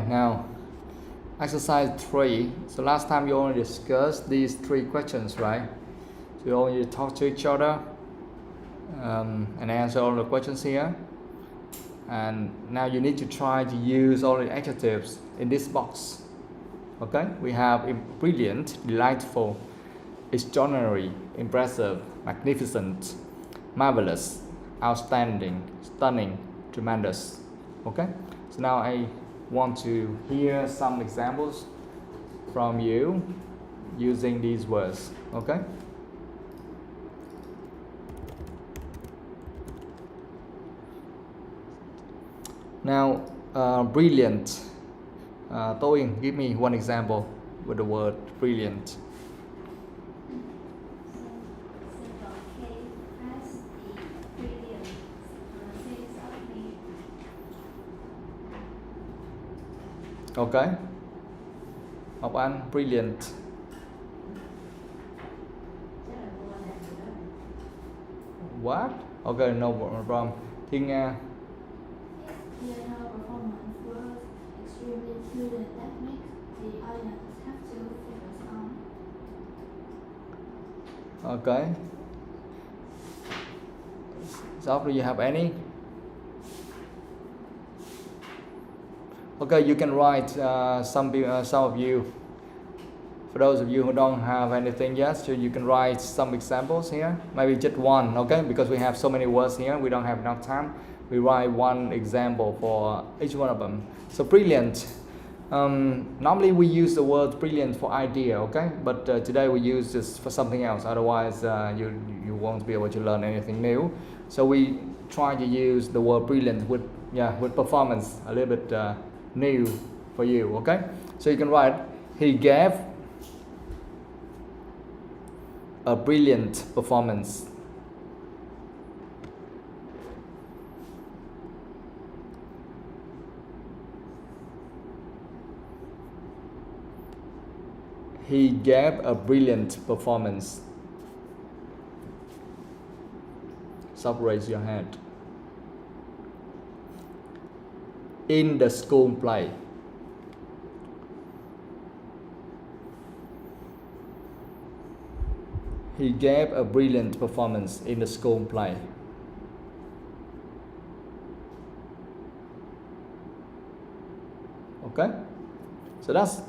now exercise 3. So last time you only discussed these 3 questions, right? So you only talk to each other and answer all the questions here. And now you need to try to use all the adjectives in this box. Okay, we have brilliant, delightful, extraordinary, impressive, magnificent, marvelous, outstanding, stunning, tremendous. Okay, so now I want to hear some examples from you using these words. Okay, now brilliant. Toyin, give me one example with the word brilliant. Okay. Ngọc Anh, brilliant. What? Okay, no problem. Thiên Nga. Okay. So, do you have any? Okay, you can write some of you. For those of you who don't have anything yet, so you can write some examples here. Maybe just one, okay? Because we have so many words here, we don't have enough time. We write one example for each one of them. So brilliant. Normally we use the word brilliant for idea, okay? But today we use this for something else. Otherwise, you won't be able to learn anything new. So we try to use the word brilliant with performance a little bit new for you, okay? So you can write, he gave a brilliant performance. He gave a brilliant performance. Stop, raise your hand. In the school play. He gave a brilliant performance in the school play. Okay, so that's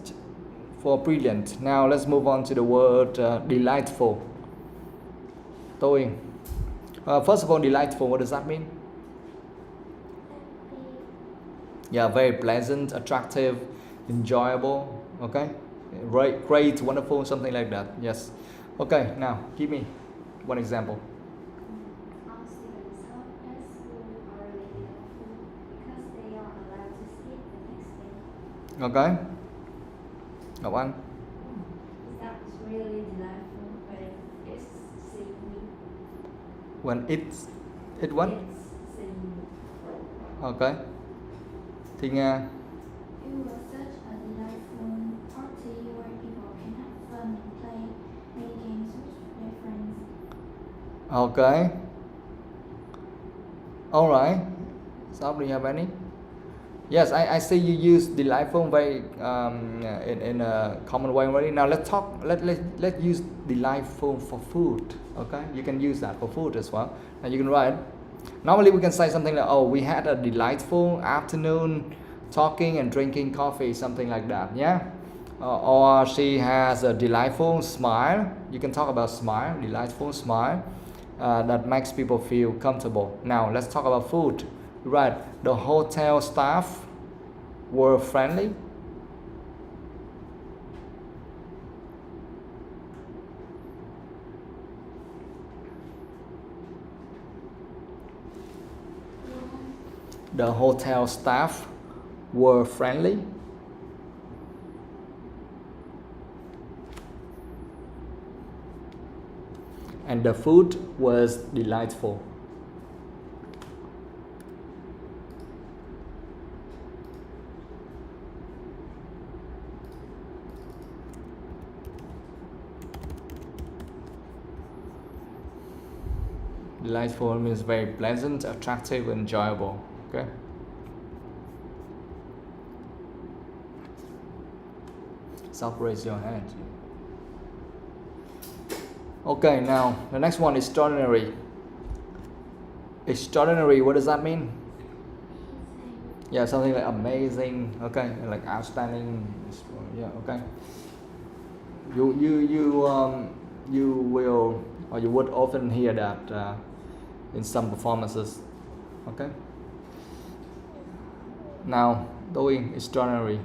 for brilliant. Now let's move on to the word delightful. Toyin. First of all, delightful, what does that mean? Yeah, very pleasant, attractive, enjoyable. Okay, great, wonderful, something like that. Yes. Okay, now give me one example. Our students help at school are really helpful because they are allowed to skip the next day. Okay. Ngọc Anh. That's really delightful when it's singing. When it what? It's singing. Okay. Thiên Nga. It was such a delightful party where people can have fun and play, play games with their friends. Okay. All right. So do you have any? Yes, I see you use delightful very in a common way already. Now let's talk. Let's use delightful for food. Okay, you can use that for food as well. Now you can write. Normally we can say something like, "Oh, we had a delightful afternoon, talking and drinking coffee," something like that. Yeah. Or she has a delightful smile. You can talk about smile, delightful smile that makes people feel comfortable. Now let's talk about food. Right, the hotel staff were friendly. The hotel staff were friendly. And the food was delightful. Delightful means very pleasant, attractive, enjoyable. Okay. Self raise your hand. Okay, now the next one is extraordinary. Extraordinary, what does that mean? Yeah, something like amazing. Okay, like outstanding. Yeah, okay. You will, or you would often hear that in some performances. Okay. Now doing extraordinary.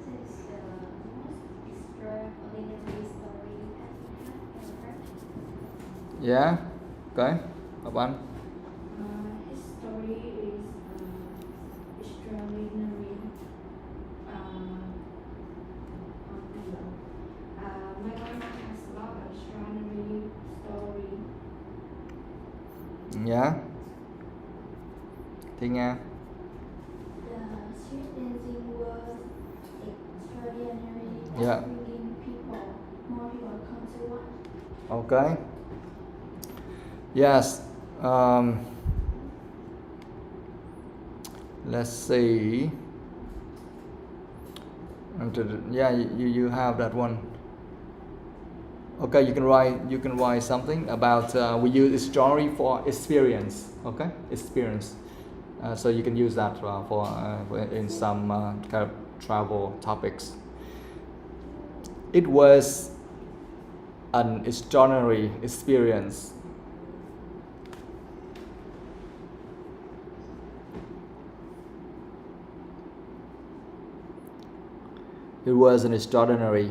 This is the most extraordinary story that you have ever heard. Yeah. Okay. Các bạn. His story is extraordinary. My grandma has a lot of extraordinary story. Yeah. Thì Nga. The street dancing was extraordinary. Yeah. Bringing people, more people come to watch. Okay. Yes. Let's see. Yeah, you have that one. Okay, you can write something about we use story for experience. Okay, experience. So you can use that for in some kind of travel topics. It was an extraordinary experience. It was an extraordinary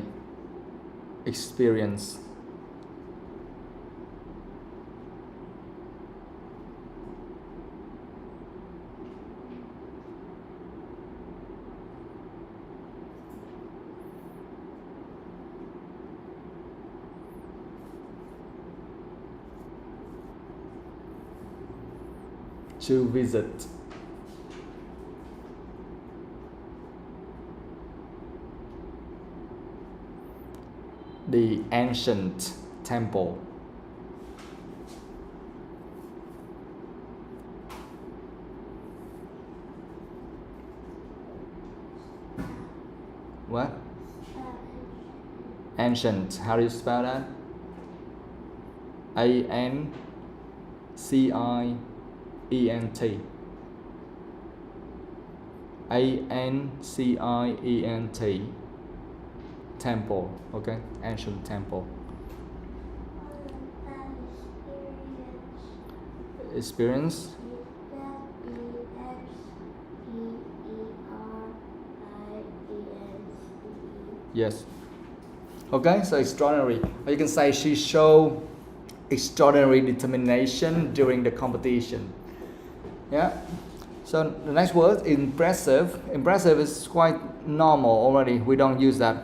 experience. To visit. The ancient temple. What? Ancient. How do you spell that? ANCIENT. ANCIENT. Temple. Okay, ancient temple. Experience. Yes. Okay, so extraordinary. Or you can say she showed extraordinary determination during the competition. Yeah. So the next word, impressive. Impressive is quite normal already. We don't use that.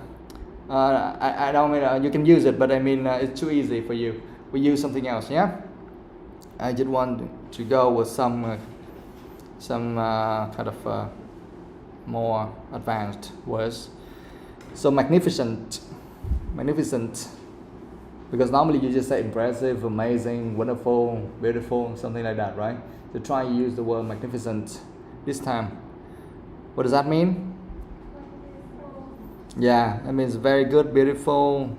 I don't mean you can use it, but I mean it's too easy for you. We use something else. Yeah. I just want to go with some kind of more advanced words. So magnificent, because normally you just say impressive, amazing, wonderful, beautiful, something like that, right? So try to use the word magnificent this time. What does that mean? Yeah, that means very good, beautiful,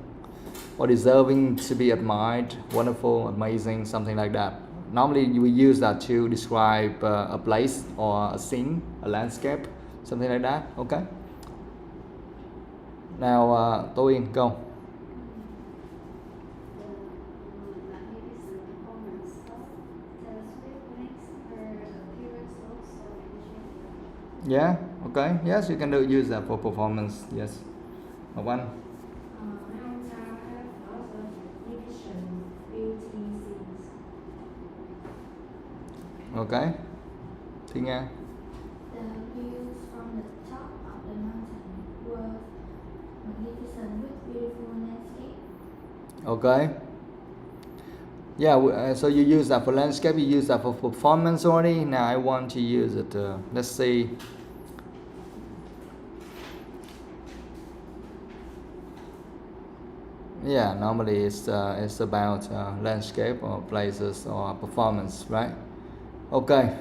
or deserving to be admired, wonderful, amazing, something like that. Normally we use that to describe a place or a scene, a landscape, something like that. Okay. Now, Tô Yên, go. Yeah, okay. Yes, you can use that for performance. Yes. One. Okay. Thì Nga. The views from the top of the mountain were magnificent with beautiful landscape. Okay. Yeah, so you use that for landscape, you use that for performance already. Now I want to use it. Let's see. Yeah, normally it's about landscape or places or performance, right? Okay.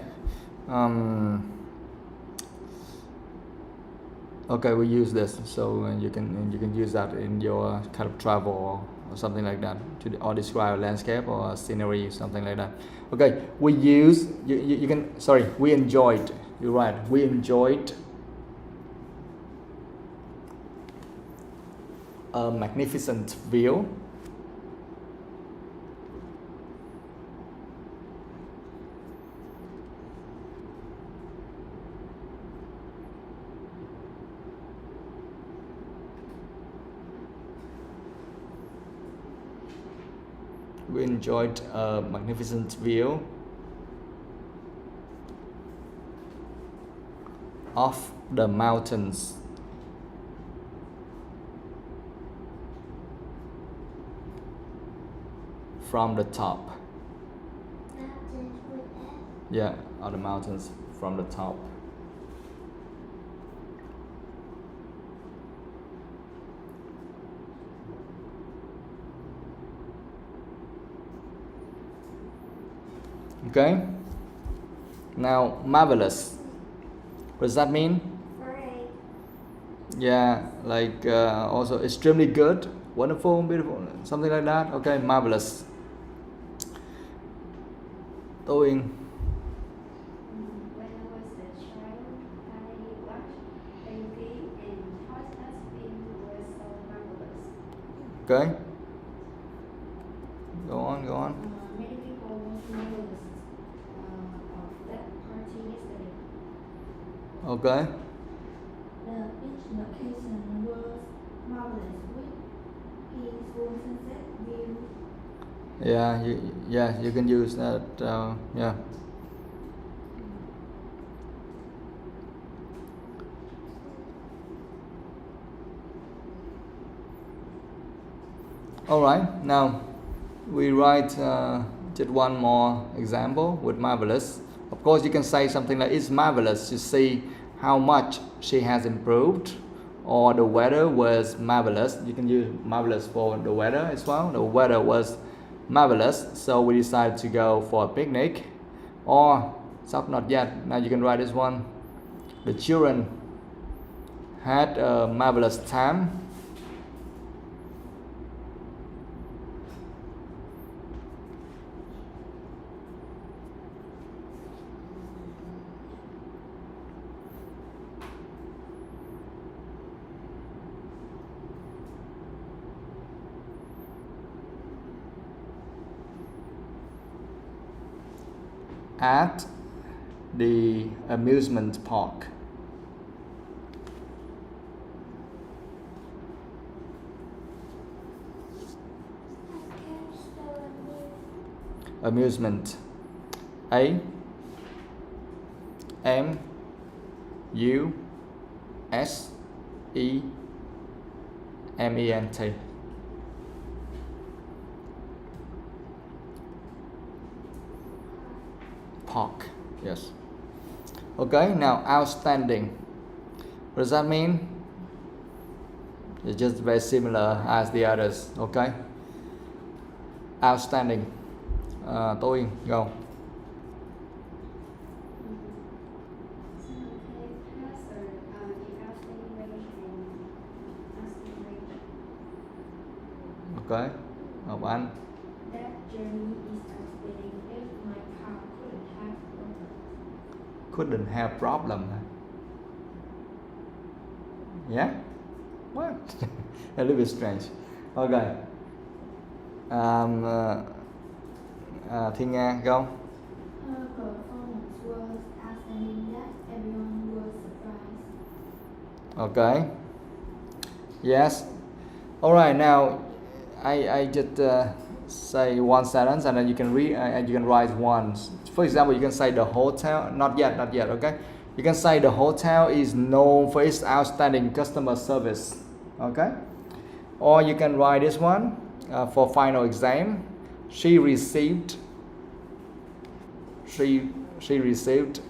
Okay, we use this, so you can use that in your kind of travel or something like that or describe a landscape or a scenery, something like that. Okay, we use you can sorry we enjoyed. You're right. We enjoyed a magnificent view we enjoyed a magnificent view of the mountains from the top. Mountains with F. Yeah, of the mountains from the top. Okay. Now, marvelous. What does that mean? Great. Yeah, like also extremely good, wonderful, beautiful, something like that. Okay, marvelous. Tôi When I was a child, I watched a game and thought that film was so marvelous. okay. Go on, go on. Many people was marvelous of that party yesterday. Okay. The beach location was marvelous with peaceful sunset view. Yeah, you can use that. Yeah. All right. Now we write just one more example with marvelous. Of course, you can say something like it's marvelous to see how much she has improved, or the weather was marvelous. You can use marvelous for the weather as well. The weather was marvelous, so we decided to go for a picnic. Or stop, not yet. Now you can write this one. The children had a marvelous time. At the amusement park. Amusement. A M U S E M E N T. Park. Yes. Okay, now outstanding. What does that mean? It's just very similar as the others. Okay. Outstanding. Tôi go. Okay. Ngọc Anh. That journey is outstanding if my car couldn't have broken. Couldn't have problem. Yeah? What? A little bit strange. Okay. Thiên Nga, go. Her performance was outstanding that everyone was surprised. Okay. Yes. All right. Now, I just say one sentence and then you can read and you can write one. For example, you can say the hotel. Not yet. Okay. You can say the hotel is known for its outstanding customer service. Okay. Or you can write this one for final exam. She received. She received.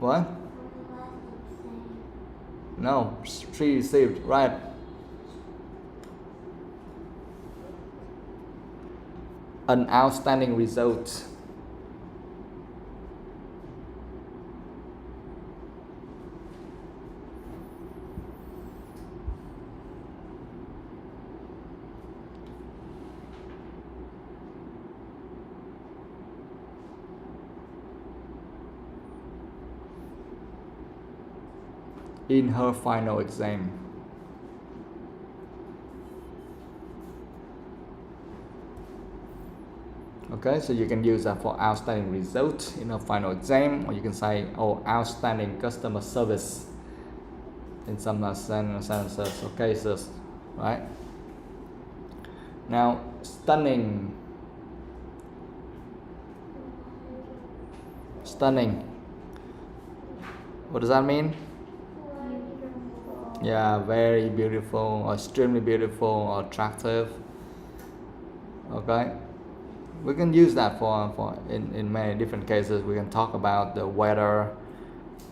What? No, she received, right. An outstanding result. in her final exam. Okay, so you can use that for outstanding result in a final exam, or you can say, oh, outstanding customer service in some sentences or cases, right? Now, stunning. Stunning. What does that mean? Yeah, very beautiful, or extremely beautiful, or attractive. Okay. We can use that for in many different cases. We can talk about the weather,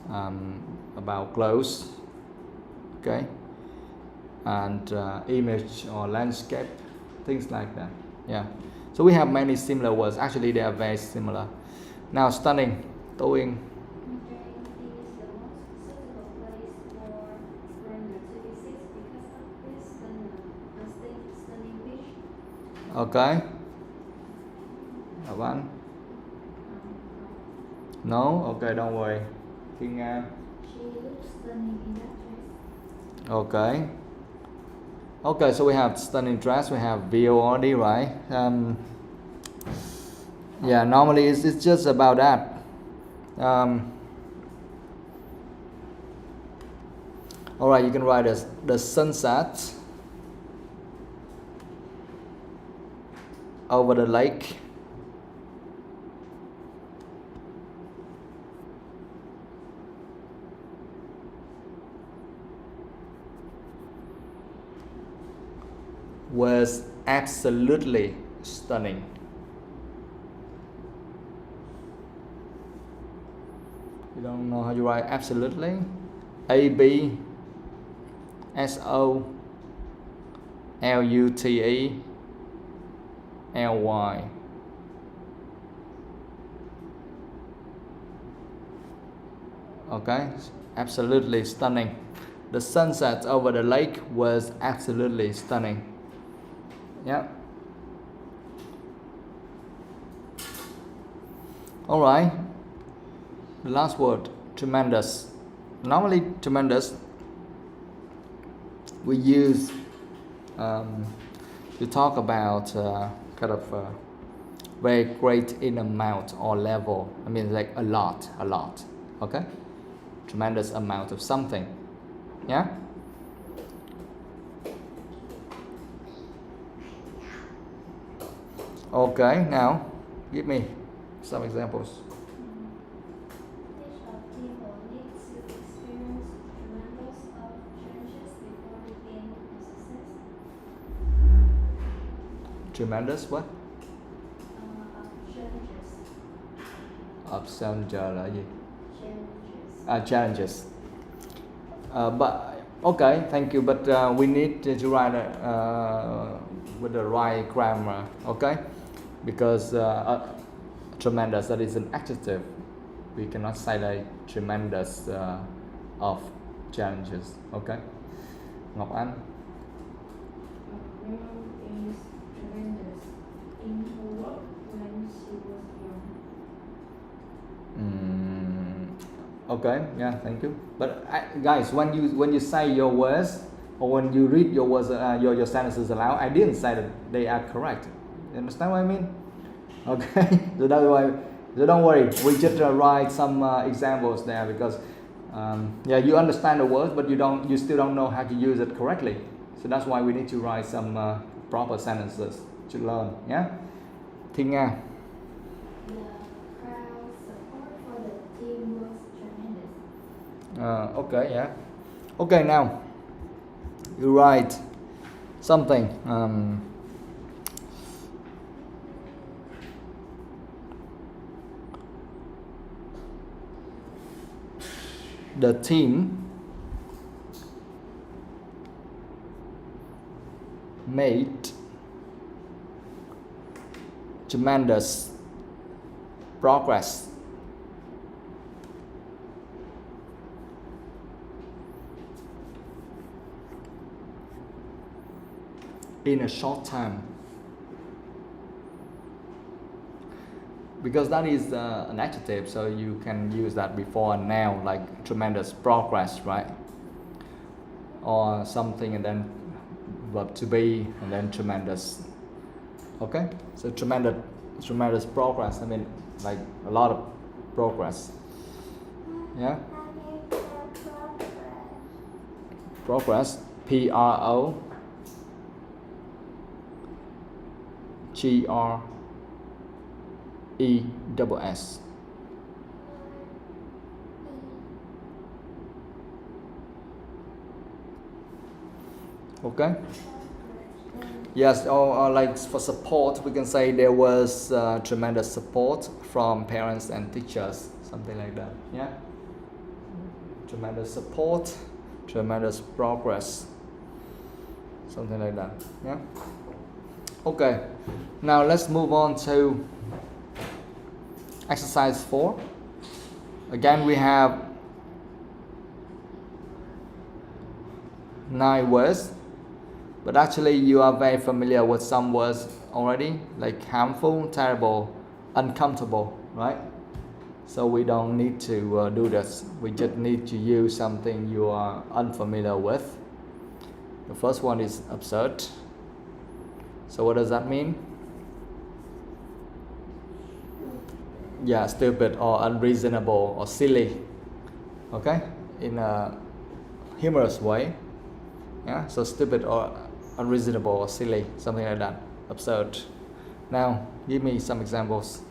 about clothes, okay, and image or landscape, things like that. Yeah. So we have many similar words. Actually, they are very similar. Now, stunning, towing. Okay. One. No? Okay, don't worry. Thiên Nga. She looks stunning in that dress. Okay. Okay, so we have stunning dress, we have view already, right? Yeah, normally it's just about that. Alright, you can write as the sunset over the lake. Was absolutely stunning. You don't know how you write absolutely? A B S O L U T E L Y. Okay, absolutely stunning. The sunset over the lake was absolutely stunning. Yeah. All right. The last word, tremendous. Normally, tremendous we use to talk about kind of very great in amount or level. I mean, like a lot. Okay. Tremendous amount of something. Yeah. Okay, now give me some examples. Each of people needs to experience tremendous of challenges before being a success. Tremendous what? Challenges. Challenger là gì? Challenges. Challenges. But okay, thank you. But we need to write with the right grammar, okay? Because tremendous, that is an adjective. We cannot say like tremendous of challenges, okay? Ngọc Anh. Mary is tremendous in her work when she was young. Okay, yeah, thank you. But guys, when you say your words or when you read your words, your sentences aloud, I didn't say that they are correct. You understand what I mean? Okay, so that's why. So don't worry. We just write some examples there because yeah, you understand the words, but you still don't know how to use it correctly. So that's why we need to write some proper sentences to learn. Yeah. Thiên Nga. The crowd support for the team was tremendous. Okay, yeah. Okay, now you write something. The team made tremendous progress in a short time. Because that is an adjective, so you can use that before and now, like tremendous progress, right? or something and then verb to be and then tremendous. Okay, so tremendous progress. I mean, like a lot of progress. Yeah. Progress. PROGRES. Okay. Yes, or like for support, we can say there was tremendous support from parents and teachers, something like that. Yeah. Tremendous support, tremendous progress, something like that. Yeah. Okay. Now let's move on to exercise 4. Again, we have 9 words, but actually you are very familiar with some words already, like harmful, terrible, uncomfortable, right? So we don't need to do this. We just need to use something you are unfamiliar with. The first one is absurd. So what does that mean? Yeah, stupid or unreasonable or silly. Okay, in a humorous way. Yeah, so stupid or unreasonable or silly, something like that. Absurd. Now, give me some examples.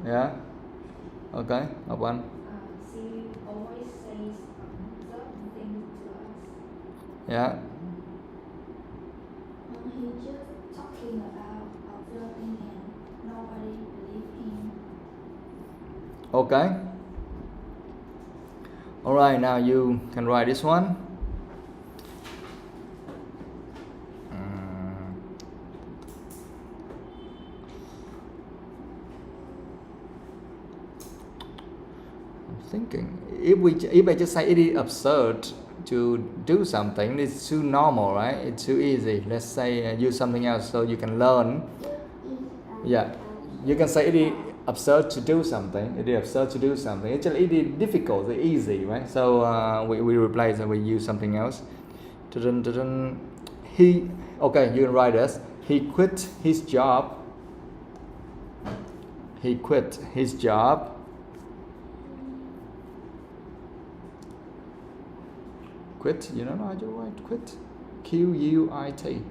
Yeah. Okay. Up one. She always says certain things to us. Yeah. He's just talking about observing and nobody believes him. Okay. All right. Now you can write this one. Thinking if I just say it is absurd to do something, it's too normal, right? It's too easy. Let's say use something else so you can learn. Yeah, you can say it is absurd to do something. It is absurd to do something. Actually, it is difficult. It's easy, right? So we replace and we use something else. He okay. You can write this. He quit his job. He quit his job. Quit, you don't know how to write quit. Quit.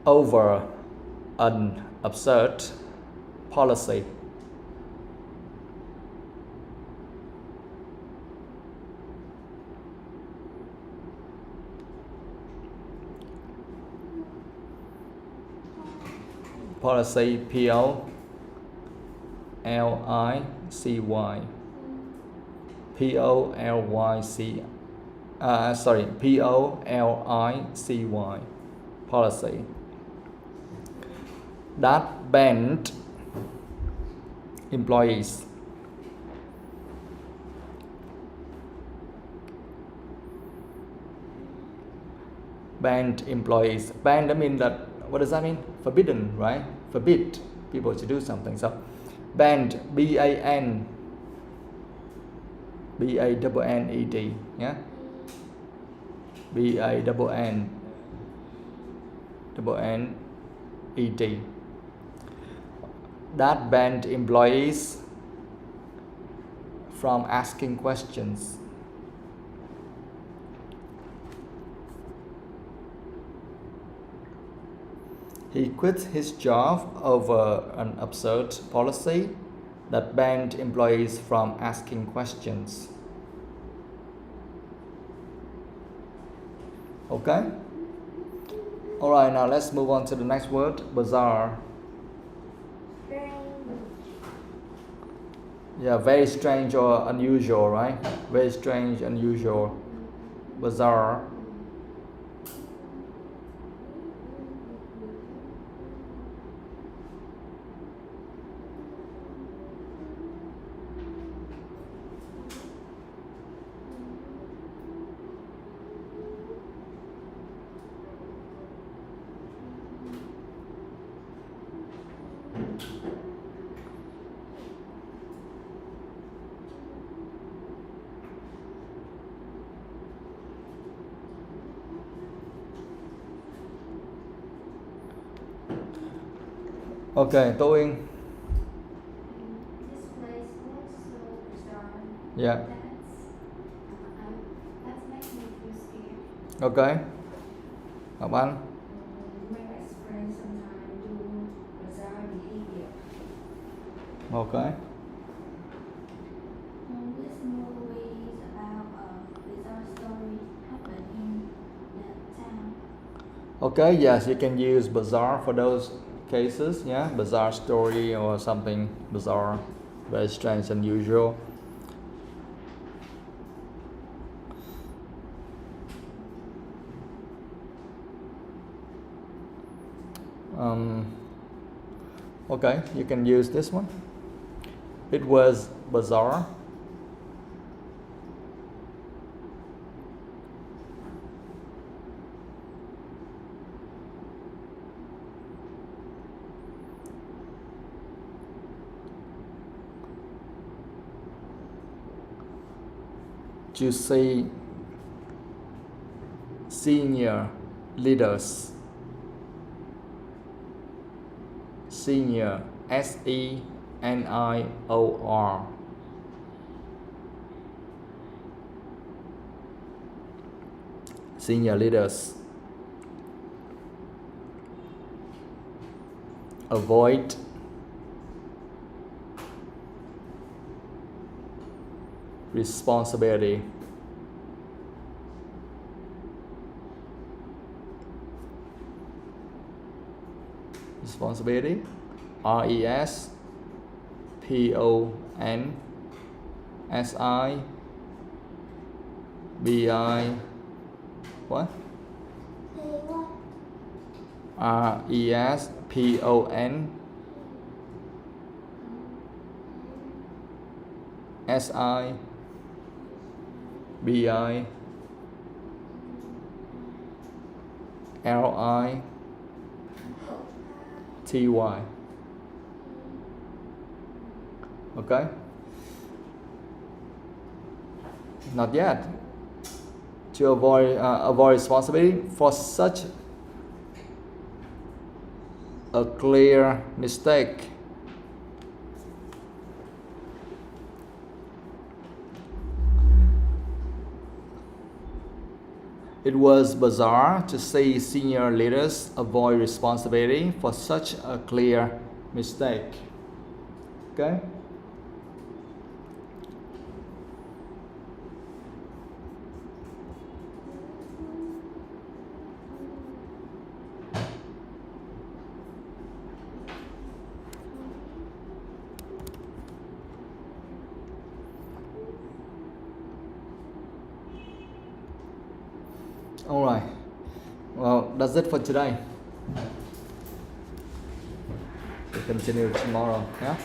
Over an absurd policy. Policy, P-O-L-I-C-Y. P-O-L-Y-C. P-O-L-I-C-Y. Policy. That banned employees. Banned employees. Banned, I mean that. What does that mean? Forbidden, right? Forbid people to do something. So, banned, B-A-N, B-A-N-N-E-D, yeah? B-A-N-N-E-D. That banned employees from asking questions. He quit his job over an absurd policy that banned employees from asking questions. Okay? Alright, now let's move on to the next word, bizarre. Yeah, very strange or unusual, right? Very strange, unusual, bizarre. Okay, Tô Yên. This place looks so bizarre. Yeah. That makes me feel scared. Okay. Ngọc Anh. My best friend sometimes do bizarre behavior. Okay. This movie is about a bizarre story happened in that town. Okay, yes, you can use bizarre for those cases, yeah, bizarre story or something bizarre, very strange, unusual. Okay, you can use this one. It was bizarre. To see senior leaders. Senior, SENIOR. Senior leaders. Avoid. Responsibility. Responsibility. RESPONSIBI. What? RESPONSIBILITY. Okay? Not yet. To avoid responsibility for such a clear mistake. It was bizarre to see senior leaders avoid responsibility for such a clear mistake. Okay? Alright. Well, that's it for today. We'll continue tomorrow, yeah?